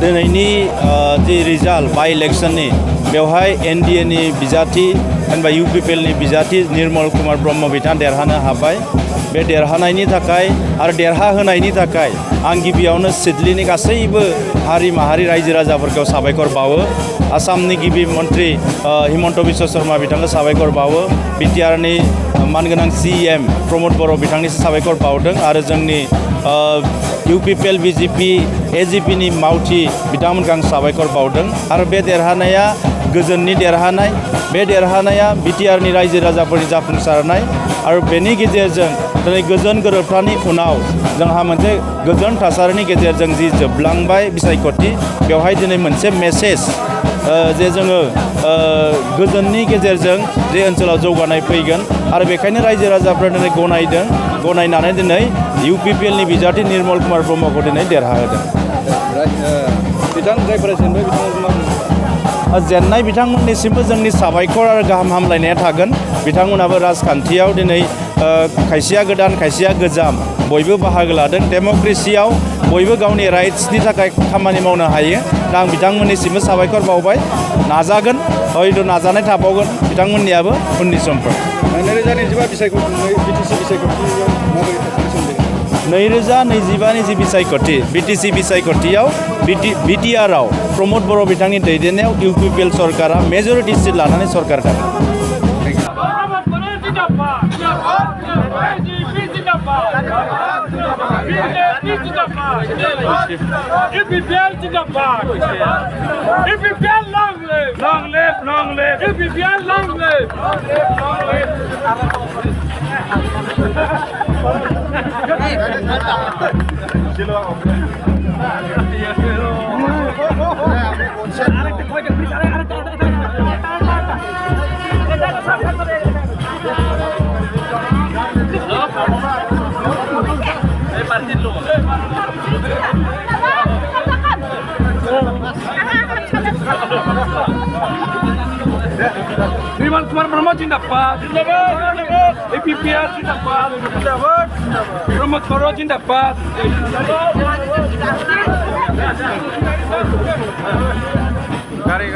दिनैनि जि रिजाल्ट बाय इलेक्शननि बेवहाय एनडिए नि बिजाथि होनबा इउपिपिएल नि बिजाथि निर्मल कुमार ब्रह्म बिथाङा देरहानो हाबाय। बे देरहानायनि थाखाय आरो देरहाहोनायनि थाखाय आं गिबियावनो सिडलीनि गासैबो हारि माहारि रायजो राजाफोरखौ साबायखर बावो। आसामनि गिबि मन्त्रि हिमन्त बिश्व शर्मा बिथांखौ साबायखर बावो। बिटिआरनि मानगोनां सीएम प्रमोद बर' बिथांनिसिम साबायखर बावदों आरो जोंनि इउपिपिएल बिजेपि एजिपि नि मावथि बिथांमोनखौ आं साबायखर बावदों। आरो बे देरहानाया गोजोननि देरहानाय, बे देरहानाया बिटिआरनि रायजो राजाफोरनि जाफुंसारनाय आरो बेनि गेजेरजों दिनै गोजोन गोरोबथानि उनाव जोंहा मोनसे गोजोन थासारिनि गेजेरजों जि जोबलांबाय बिसायख'थि, बेवहाय दिनै मोनसे मेसेज जे जोङो गोजोननि गेजेरजों जे ओनसोलाव जौगानाय फैगोन आरो बेखायनो रायजो राजाफ्रा दिनै गनायदों। गनायनानै दिनै इउपिपिएल नि बिजाथि निर्मल कुमार ब्रह्मखौ दिनै देरहाहोदों। जेननाय बिथांमोननिसिमबो जोंनि साबायखर आरो गाहाम हामलायनाया थागोन। बिथांमोनाबो राजखान्थियाव दिनै खायसेया गोदान खायसेया गोजाम बयबो बाहागो लादों। डेम'क्रेसियाव बयबो गावनि राइट्सनि थाखाय खामानि मावनो हायो। दा आं बिथांमोननिसिमबो साबायखर बावबाय। नाजागोन, हयथ' नाजानाय थाबावगोन बिथांमोननियाबो उननि समफोर। 2025 जि बिसायख'थि बिटिसि बिसायख'थियाव बिटिआरआव प्रमोद बर' बिथांनि दैदेननायाव इउपिपिएल सरकारा मेजरिटि सिट लानानै सरकार दागोन। निर्मल कुमार ब्रह्म जिंदाबाद, APPR जिंदाबाद, प्रमोद बर' जिंदाबाद। गारि